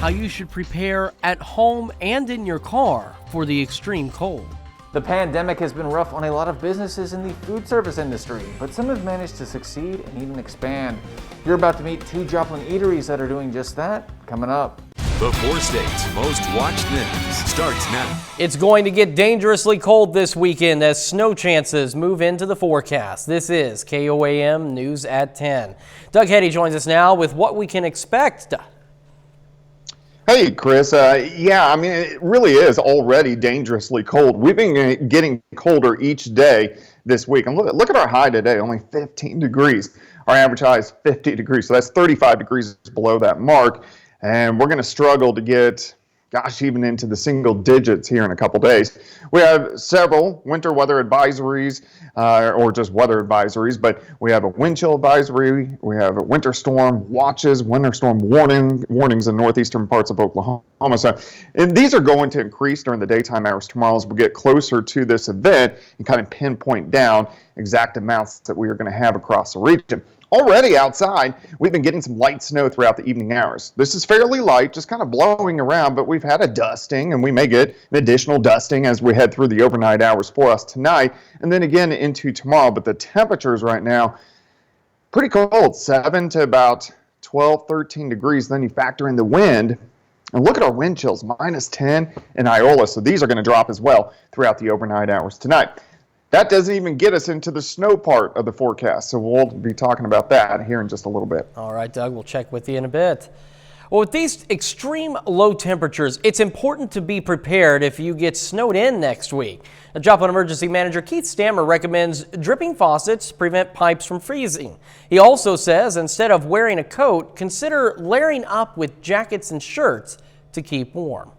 how you should prepare at home and in your car for the extreme cold. The pandemic has been rough on a lot of businesses in the food service industry, but some have managed to succeed and even expand. You're about to meet 2 Joplin eateries that are doing just that, coming up. The 4 states' most watched news starts now. It's going to get dangerously cold this weekend as snow chances move into the forecast. This is KOAM News at 10. Doug Hetty joins us now with what we can expect. Hey, Chris. Yeah, I mean, it really is already dangerously cold. We've been getting colder each day this week. And look at our high today, only 15 degrees. Our average high is 50 degrees, so that's 35 degrees below that mark. And we're going to struggle to get, even into the single digits here in a couple days. We have several winter weather advisories, or just weather advisories, but we have a wind chill advisory, we have a winter storm watches, winter storm warnings in northeastern parts of Oklahoma. So, and these are going to increase during the daytime hours tomorrow as we get closer to this event and kind of pinpoint down exact amounts that we are going to have across the region. Already outside, we've been getting some light snow throughout the evening hours. This is fairly light, just kind of blowing around, but we've had a dusting, and we may get an additional dusting as we head through the overnight hours for us tonight, and then again into tomorrow. But the temperatures right now, pretty cold, 7 to about 12, 13 degrees. Then you factor in the wind, and look at our wind chills, -10 in Iola. So these are going to drop as well throughout the overnight hours tonight. That doesn't even get us into the snow part of the forecast, so we'll be talking about that here in just a little bit. All right, Doug, we'll check with you in a bit. Well, with these extreme low temperatures, it's important to be prepared if you get snowed in next week. Now, Joplin Emergency Manager Keith Stammer recommends dripping faucets to prevent pipes from freezing. He also says instead of wearing a coat, consider layering up with jackets and shirts to keep warm.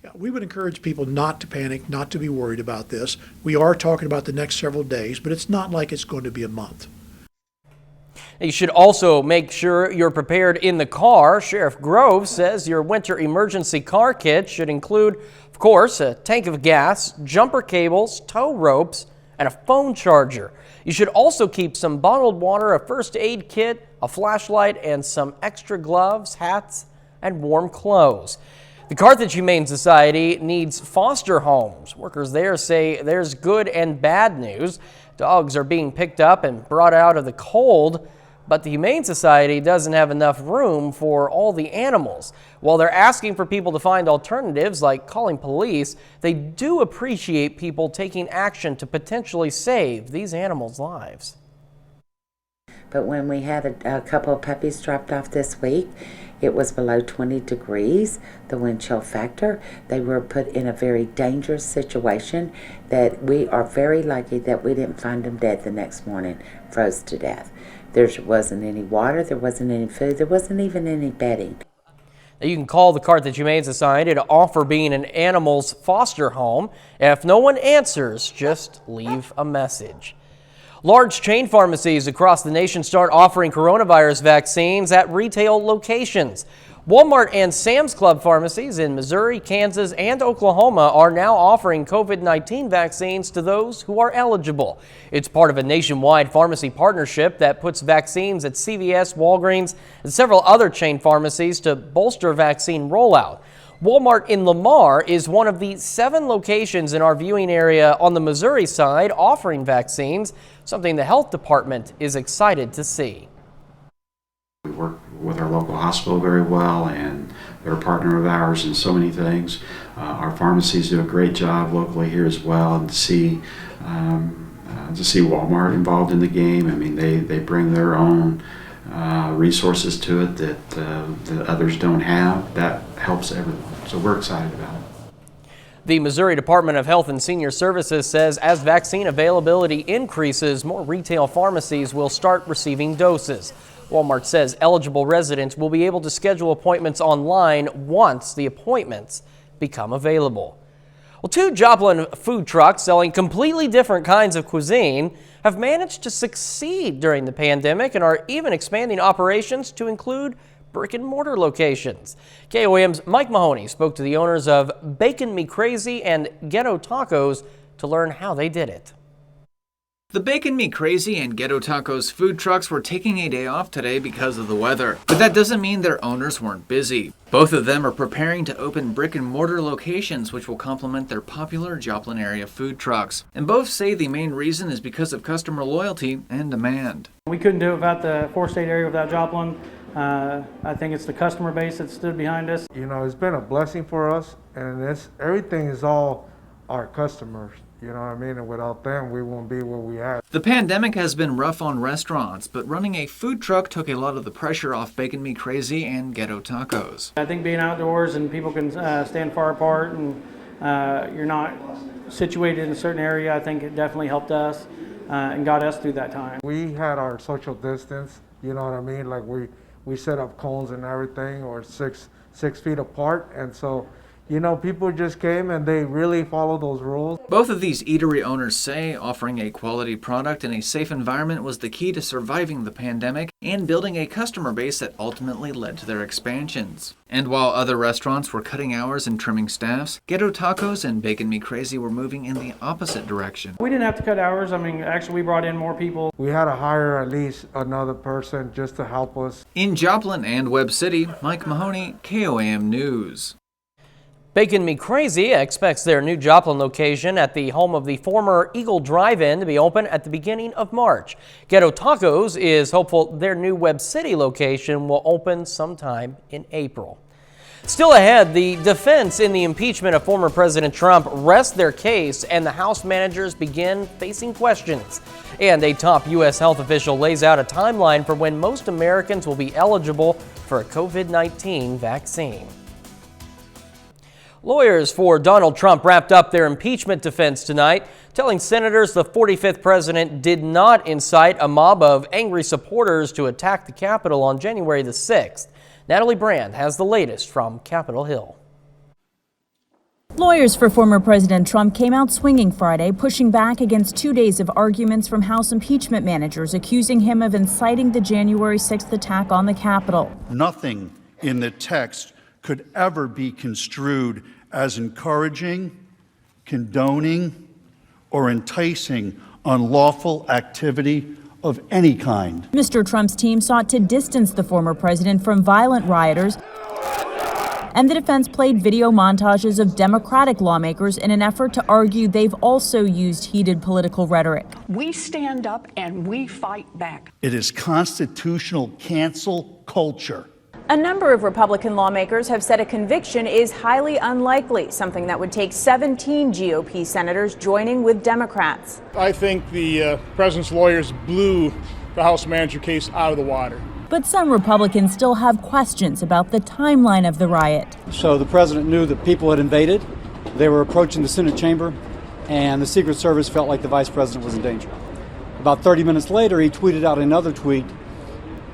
Yeah, we would encourage people not to panic, not to be worried about this. We are talking about the next several days, but it's not like it's going to be a month. You should also make sure you're prepared in the car. Sheriff Grove says your winter emergency car kit should include, of course, a tank of gas, jumper cables, tow ropes, and a phone charger. You should also keep some bottled water, a first aid kit, a flashlight, and some extra gloves, hats, and warm clothes. The Carthage Humane Society needs foster homes. Workers there say there's good and bad news. Dogs are being picked up and brought out of the cold, but the Humane Society doesn't have enough room for all the animals. While they're asking for people to find alternatives like calling police, they do appreciate people taking action to potentially save these animals' lives. But when we had a couple of puppies dropped off this week, it was below 20 degrees, the wind chill factor. They were put in a very dangerous situation that we are very lucky that we didn't find them dead the next morning, froze to death. There wasn't any water, there wasn't any food, there wasn't even any bedding. Now you can call the Carthage Humane Society to offer being an animal's foster home. If no one answers, just leave a message. Large chain pharmacies across the nation start offering coronavirus vaccines at retail locations. Walmart and Sam's Club pharmacies in Missouri, Kansas, and Oklahoma are now offering COVID-19 vaccines to those who are eligible. It's part of a nationwide pharmacy partnership that puts vaccines at CVS, Walgreens, and several other chain pharmacies to bolster vaccine rollout. Walmart in Lamar is one of the 7 locations in our viewing area on the Missouri side offering vaccines, something the health department is excited to see. We work with our local hospital very well, and they're a partner of ours in so many things. Our pharmacies do a great job locally here as well, and to see Walmart involved in the game, I mean, they bring their own resources to it that others don't have. That helps everyone, so we're excited about it. The Missouri Department of Health and Senior Services says as vaccine availability increases, more retail pharmacies will start receiving doses. Walmart says eligible residents will be able to schedule appointments online once the appointments become available. Well, 2 Joplin food trucks selling completely different kinds of cuisine have managed to succeed during the pandemic and are even expanding operations to include brick and mortar locations. KOAM's Mike Mahoney spoke to the owners of Bacon Me Crazy and Ghetto Tacos to learn how they did it. The Bacon Me Crazy and Ghetto Tacos food trucks were taking a day off today because of the weather. But that doesn't mean their owners weren't busy. Both of them are preparing to open brick-and-mortar locations which will complement their popular Joplin area food trucks. And both say the main reason is because of customer loyalty and demand. We couldn't do it without the four-state area, without Joplin. I think it's the customer base that stood behind us. You know, it's been a blessing for us, and everything is all our customers. You know what I mean? And without them, we won't be where we are. The pandemic has been rough on restaurants, but running a food truck took a lot of the pressure off Bacon Me Crazy and Ghetto Tacos. I think being outdoors and people can stand far apart and you're not situated in a certain area, I think it definitely helped us and got us through that time. We had our social distance, you know what I mean? Like we set up cones and everything, or 6 feet apart, and so you know, people just came and they really follow those rules. Both of these eatery owners say offering a quality product in a safe environment was the key to surviving the pandemic and building a customer base that ultimately led to their expansions. And while other restaurants were cutting hours and trimming staffs, Ghetto Tacos and Bacon Me Crazy were moving in the opposite direction. We didn't have to cut hours. I mean, actually we brought in more people. We had to hire at least another person just to help us. In Joplin and Webb City, Mike Mahoney, KOAM News. Bacon Me Crazy expects their new Joplin location at the home of the former Eagle Drive-In to be open at the beginning of March. Ghetto Tacos is hopeful their new Webb City location will open sometime in April. Still ahead, the defense in the impeachment of former President Trump rests their case and the House managers begin facing questions. And a top U.S. health official lays out a timeline for when most Americans will be eligible for a COVID-19 vaccine. Lawyers for Donald Trump wrapped up their impeachment defense tonight, telling senators the 45th president did not incite a mob of angry supporters to attack the Capitol on January the 6th. Natalie Brand has the latest from Capitol Hill. Lawyers for former President Trump came out swinging Friday, pushing back against 2 days of arguments from House impeachment managers accusing him of inciting the January 6th attack on the Capitol. Nothing in the text could ever be construed as encouraging, condoning, or enticing unlawful activity of any kind. Mr. Trump's team sought to distance the former president from violent rioters, and the defense played video montages of Democratic lawmakers in an effort to argue they've also used heated political rhetoric. We stand up and we fight back. It is constitutional cancel culture. A number of Republican lawmakers have said a conviction is highly unlikely, something that would take 17 GOP senators joining with Democrats. I think the president's lawyers blew the House manager case out of the water. But some Republicans still have questions about the timeline of the riot. So the president knew that people had invaded, they were approaching the Senate chamber, and the Secret Service felt like the vice president was in danger. About 30 minutes later, he tweeted out another tweet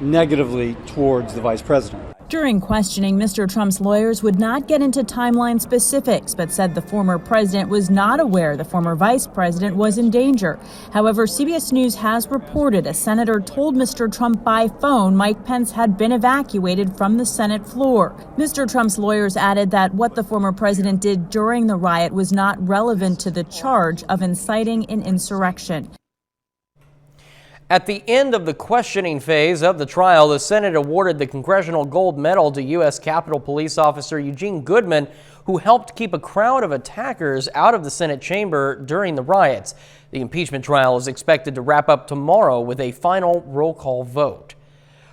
negatively towards the vice president. During questioning, Mr. Trump's lawyers would not get into timeline specifics, but said the former president was not aware the former vice president was in danger. However, CBS News has reported a senator told Mr. Trump by phone Mike Pence had been evacuated from the Senate floor. Mr. Trump's lawyers added that what the former president did during the riot was not relevant to the charge of inciting an insurrection. At the end of the questioning phase of the trial, the Senate awarded the Congressional Gold Medal to U.S. Capitol Police Officer Eugene Goodman, who helped keep a crowd of attackers out of the Senate chamber during the riots. The impeachment trial is expected to wrap up tomorrow with a final roll call vote.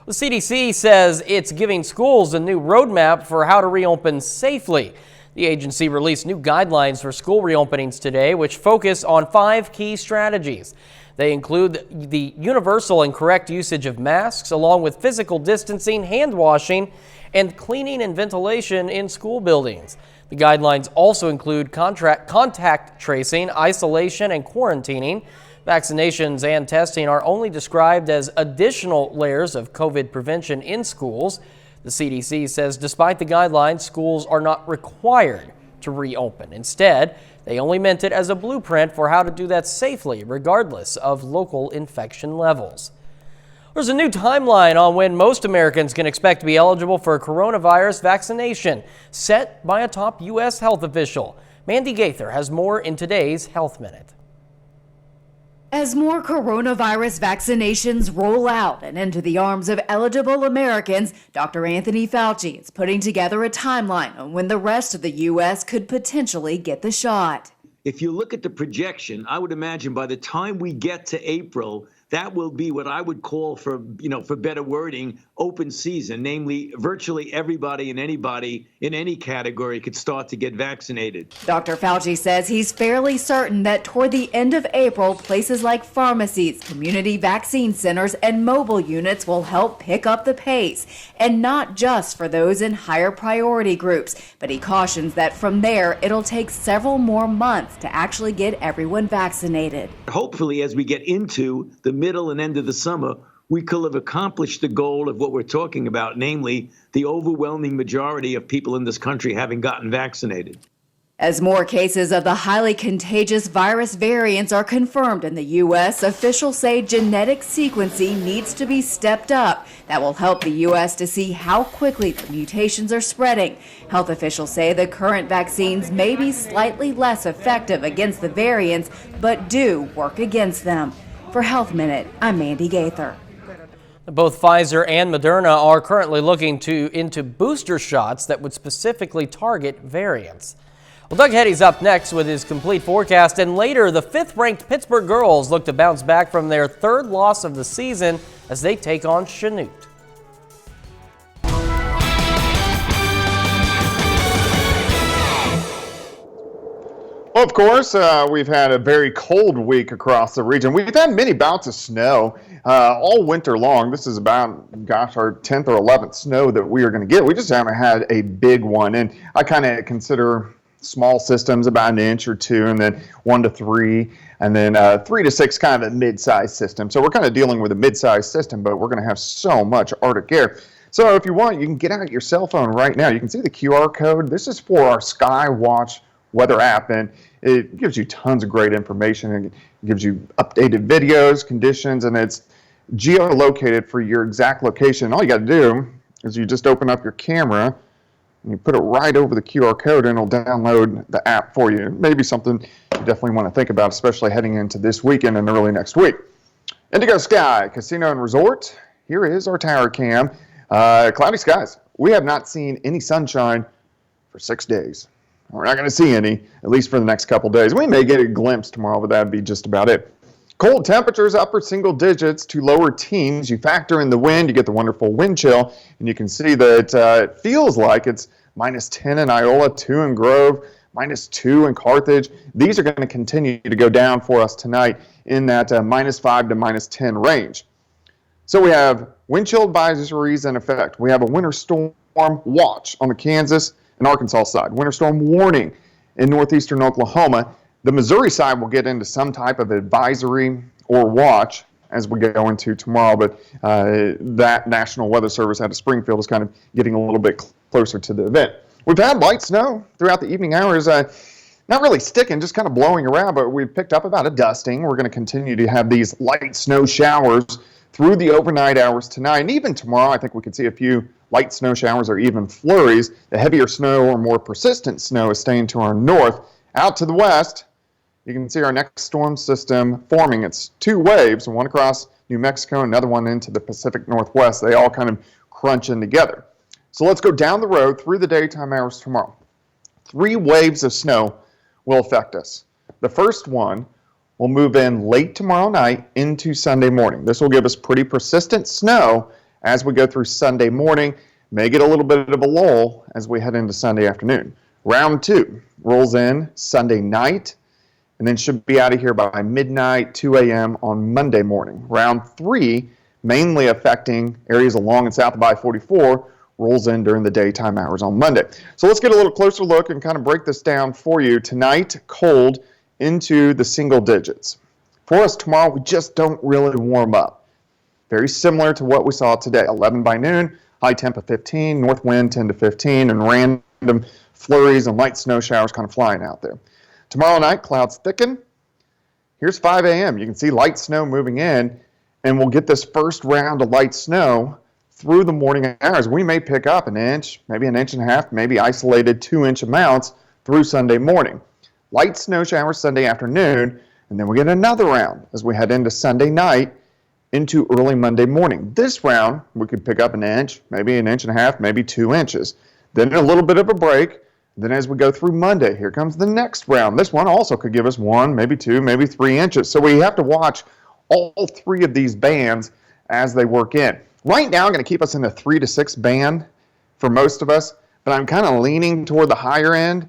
The CDC says it's giving schools a new roadmap for how to reopen safely. The agency released new guidelines for school reopenings today, which focus on 5 key strategies. They include the universal and correct usage of masks, along with physical distancing, hand washing, and cleaning and ventilation in school buildings. The guidelines also include contact tracing, isolation, and quarantining. Vaccinations and testing are only described as additional layers of COVID prevention in schools. The CDC says despite the guidelines, schools are not required to reopen. Instead, they only meant it as a blueprint for how to do that safely, regardless of local infection levels. There's a new timeline on when most Americans can expect to be eligible for a coronavirus vaccination, set by a top U.S. health official. Mandy Gaither has more in today's Health Minute. As more coronavirus vaccinations roll out and into the arms of eligible Americans, Dr. Anthony Fauci is putting together a timeline on when the rest of the U.S. could potentially get the shot. If you look at the projection, I would imagine by the time we get to April, that will be what I would call, for better wording, open season. Namely, virtually everybody and anybody in any category could start to get vaccinated. Dr. Fauci says he's fairly certain that toward the end of April, places like pharmacies, community vaccine centers, and mobile units will help pick up the pace. And not just for those in higher priority groups, but he cautions that from there, it'll take several more months to actually get everyone vaccinated. Hopefully, as we get into the middle and end of the summer, we could have accomplished the goal of what we're talking about, namely the overwhelming majority of people in this country having gotten vaccinated. As more cases of the highly contagious virus variants are confirmed in the U.S., officials say genetic sequencing needs to be stepped up. That will help the U.S. to see how quickly the mutations are spreading. Health officials say the current vaccines may be slightly less effective against the variants, but do work against them. For Health Minute, I'm Mandy Gaither. Both Pfizer and Moderna are currently looking into booster shots that would specifically target variants. Well, Doug Hetty's up next with his complete forecast, and later the 5th-ranked Pittsburgh girls look to bounce back from their 3rd loss of the season as they take on Chanute. Well, of course, we've had a very cold week across the region. We've had many bouts of snow all winter long. This is about, our 10th or 11th snow that we are going to get. We just haven't had a big one. And I kind of consider small systems about an inch or two, and then 1 to 3, and then 3 to 6 kind of a mid-sized system. So we're kind of dealing with a mid-sized system, but we're going to have so much Arctic air. So if you want, you can get out your cell phone right now. You can see the QR code. This is for our Skywatch weather app, and it gives you tons of great information, and it gives you updated videos, conditions, and it's geolocated for your exact location. All you got to do is you just open up your camera and you put it right over the QR code, and it'll download the app for you. Maybe something you definitely want to think about, especially heading into this weekend and early next week. Indigo Sky Casino and Resort. Here is our tower cam. Cloudy skies. We have not seen any sunshine for 6 days. We're not going to see any, at least for the next couple days. We may get a glimpse tomorrow, but that'd be just about it. Cold temperatures, upper single digits to lower teens. You factor in the wind, you get the wonderful wind chill, and you can see that it feels like it's -10 in Iola, 2 in Grove, -2 in Carthage. These are going to continue to go down for us tonight in that -5 to -10 range. So we have wind chill advisories in effect. We have a winter storm watch on the Kansas and Arkansas side. Winter storm warning in northeastern Oklahoma. The Missouri side will get into some type of advisory or watch as we go into tomorrow, but that National Weather Service out of Springfield is kind of getting a little bit closer to the event. We've had light snow throughout the evening hours, not really sticking, just kind of blowing around, but we've picked up about a dusting. We're going to continue to have these light snow showers through the overnight hours tonight, and even tomorrow I think we could see a few light snow showers or even flurries. The heavier snow or more persistent snow is staying to our north. Out to the west, you can see our next storm system forming. It's 2 waves, one across New Mexico, another one into the Pacific Northwest. They all kind of crunch in together. So let's go down the road through the daytime hours tomorrow. 3 waves of snow will affect us. The first one will move in late tomorrow night into Sunday morning. This will give us pretty persistent snow as we go through Sunday morning. May get a little bit of a lull as we head into Sunday afternoon. Round 2 rolls in Sunday night, and then should be out of here by midnight, 2 a.m. on Monday morning. Round 3, mainly affecting areas along and south of I-44, rolls in during the daytime hours on Monday. So let's get a little closer look and kind of break this down for you. Tonight, cold into the single digits. For us tomorrow, we just don't really warm up. Very similar to what we saw today. 11 by noon, high temp of 15, north wind 10 to 15, and random flurries and light snow showers kind of flying out there. Tomorrow night, clouds thicken. Here's 5 a.m. You can see light snow moving in, and we'll get this first round of light snow through the morning hours. We may pick up an inch, maybe an inch and a half, maybe isolated 2-inch amounts through Sunday morning. Light snow showers Sunday afternoon, And then we get another round as we head into Sunday night into early Monday morning. This round, we could pick up an inch, maybe an inch and a half, maybe 2 inches. Then a little bit of a break. Then as we go through Monday, here comes the next round. This one also could give us 1, maybe 2, maybe 3 inches. So we have to watch all 3 of these bands as they work in. Right now, I'm going to keep us in the 3 to 6 band for most of us, but I'm kind of leaning toward the higher end.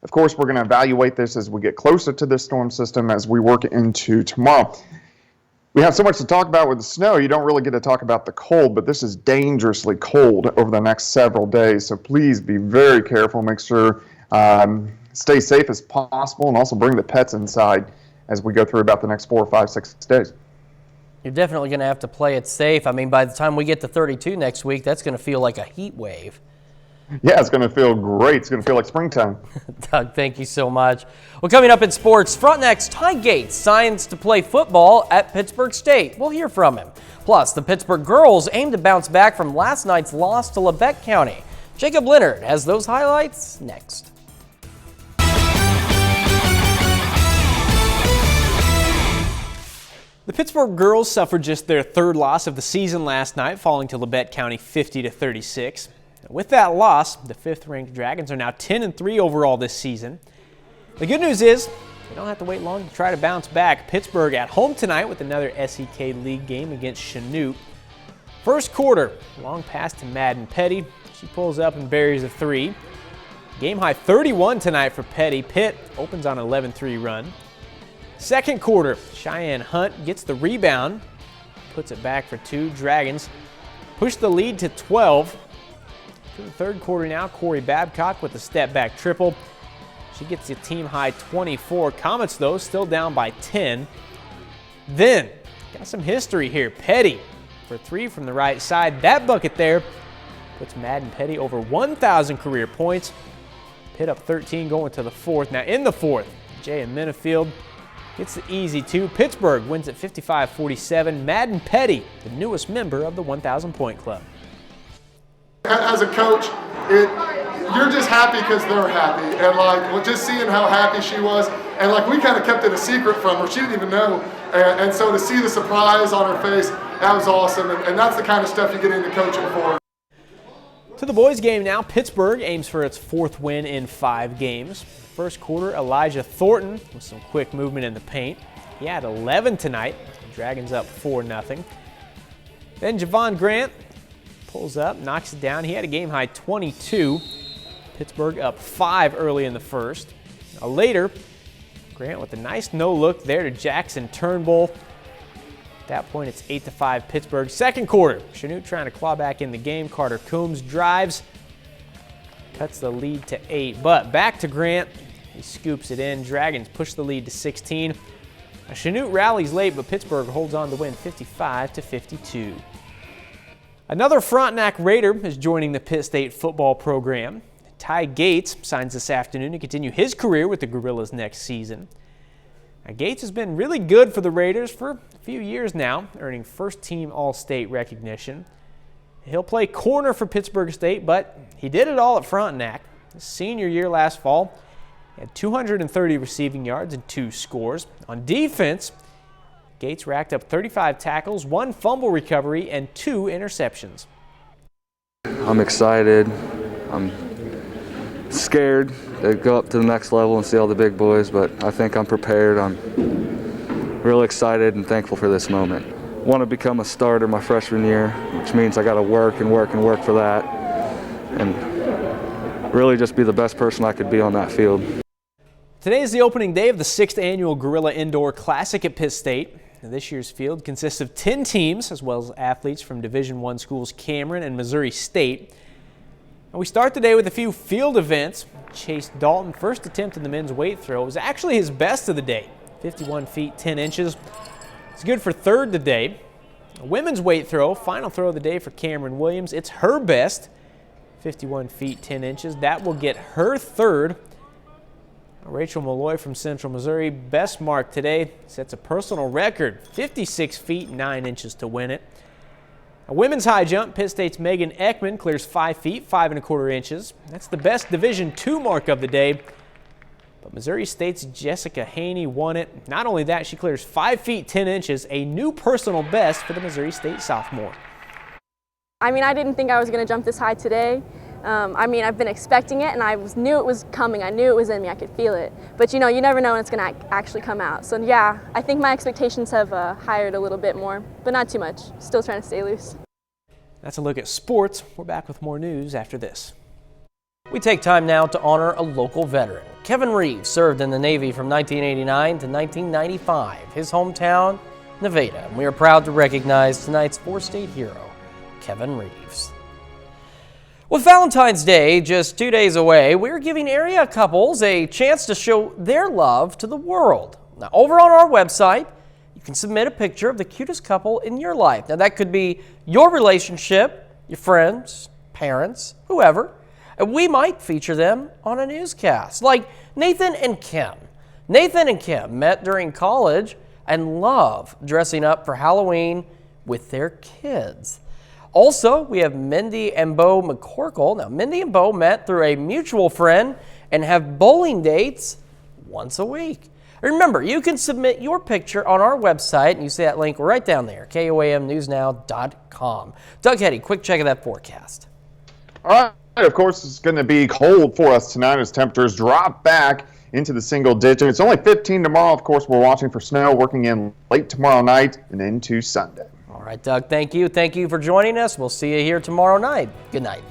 Of course, we're going to evaluate this as we get closer to this storm system as we work into tomorrow. We have so much to talk about with the snow, you don't really get to talk about the cold, but this is dangerously cold over the next several days, so please be very careful. Make sure stay safe as possible, and also bring the pets inside as we go through about the next 4, 5, 6 days. You're definitely going to have to play it safe. I mean, by the time we get to 32 next week, that's going to feel like a heat wave. Yeah, it's going to feel great. It's going to feel like springtime. Doug, thank you so much. Well, coming up in sports, Frontenac's Ty Gates signs to play football at Pittsburgh State. We'll hear from him. Plus, the Pittsburgh girls aim to bounce back from last night's loss to Labette County. Jacob Leonard has those highlights next. The Pittsburgh girls suffered just their 3rd loss of the season last night, falling to Labette County 50-36. With that loss, the 5th-ranked Dragons are now 10-3 overall this season. The good news is they don't have to wait long to try to bounce back. Pittsburgh at home tonight with another SEK League game against Chanute. First quarter, long pass to Madden Petty. She pulls up and buries a 3. Game high 31 tonight for Petty. Pitt opens on an 11-3 run. Second quarter, Cheyenne Hunt gets the rebound, puts it back for 2. Dragons push the lead to 12. To the third quarter now, Corey Babcock with the step-back triple. She gets the team-high 24. Comets, though, still down by 10. Then, got some history here. Petty for 3 from the right side. That bucket there puts Madden Petty over 1,000 career points. Pitt up 13 going to the 4th. Now in the 4th, Jay and Minifield gets the easy 2. Pittsburgh wins at 55-47. Madden Petty, the newest member of the 1,000-point club. As a coach, you're just happy because they're happy, and just seeing how happy she was, and we kind of kept it a secret from her. She didn't even know, and so to see the surprise on her face, that was awesome, and that's the kind of stuff you get into coaching for. To the boys' game now, Pittsburgh aims for its 4th win in 5 games. First quarter, Elijah Thornton with some quick movement in the paint. He had 11 tonight. Dragons up 4-0. Then Javon Grant pulls up, knocks it down. He had a game-high 22. Pittsburgh up 5 early in the first. Now later, Grant with a nice no-look there to Jackson Turnbull. At that point, it's 8-5 Pittsburgh. Second quarter, Chanute trying to claw back in the game. Carter Coombs drives, cuts the lead to 8. But back to Grant. He scoops it in. Dragons push the lead to 16. Now, Chanute rallies late, but Pittsburgh holds on to win 55-52. Another Frontenac Raider is joining the Pitt State football program. Ty Gates signs this afternoon to continue his career with the Gorillas next season. Now, Gates has been really good for the Raiders for a few years now, earning first-team All-State recognition. He'll play corner for Pittsburgh State, but he did it all at Frontenac. His senior year last fall, he had 230 receiving yards and 2 scores. On defense, Gates racked up 35 tackles, 1 fumble recovery, and 2 interceptions. I'm excited. I'm scared to go up to the next level and see all the big boys, but I think I'm prepared. I'm really excited and thankful for this moment. I want to become a starter my freshman year, which means I got to work and work and work for that, and really just be the best person I could be on that field. Today is the opening day of the 6th annual Gorilla Indoor Classic at Pitt State. This year's field consists of 10 teams, as well as athletes from Division I schools Cameron and Missouri State. And we start today with a few field events. Chase Dalton, first attempt in the men's weight throw, was actually his best of the day, 51 feet 10 inches. It's good for 3rd today. A women's weight throw, final throw of the day for Cameron Williams. It's her best, 51 feet 10 inches. That will get her 3rd. Rachel Malloy from Central Missouri, best mark today, sets a personal record, 56 feet 9 inches to win it. A women's high jump, Pitt State's Megan Ekman clears 5 feet 5 1/4 inches. That's the best Division II mark of the day. But Missouri State's Jessica Haney won it. Not only that, she clears 5 feet 10 inches, a new personal best for the Missouri State sophomore. I mean, I didn't think I was going to jump this high today. I mean, I've been expecting it, and I knew it was coming. I knew it was in me. I could feel it. But, you know, you never know when it's going to actually come out. So, yeah, I think my expectations have higher a little bit more, but not too much. Still trying to stay loose. That's a look at sports. We're back with more news after this. We take time now to honor a local veteran. Kevin Reeves served in the Navy from 1989 to 1995. His hometown, Nevada. And we are proud to recognize tonight's four-state hero, Kevin Reeves. With Valentine's Day just 2 days away, we're giving area couples a chance to show their love to the world. Now, over on our website, you can submit a picture of the cutest couple in your life. Now, that could be your relationship, your friends, parents, whoever. And we might feature them on a newscast, like Nathan and Kim. Nathan and Kim met during college and love dressing up for Halloween with their kids. Also, we have Mindy and Bo McCorkle. Now, Mindy and Bo met through a mutual friend and have bowling dates once a week. Remember, you can submit your picture on our website, and you see that link right down there, KOAMnewsnow.com. Doug Heddy, quick check of that forecast. All right, of course, it's going to be cold for us tonight as temperatures drop back into the single digits. It's only 15 tomorrow. Of course, we're watching for snow working in late tomorrow night and into Sunday. All right, Doug, thank you. Thank you for joining us. We'll see you here tomorrow night. Good night.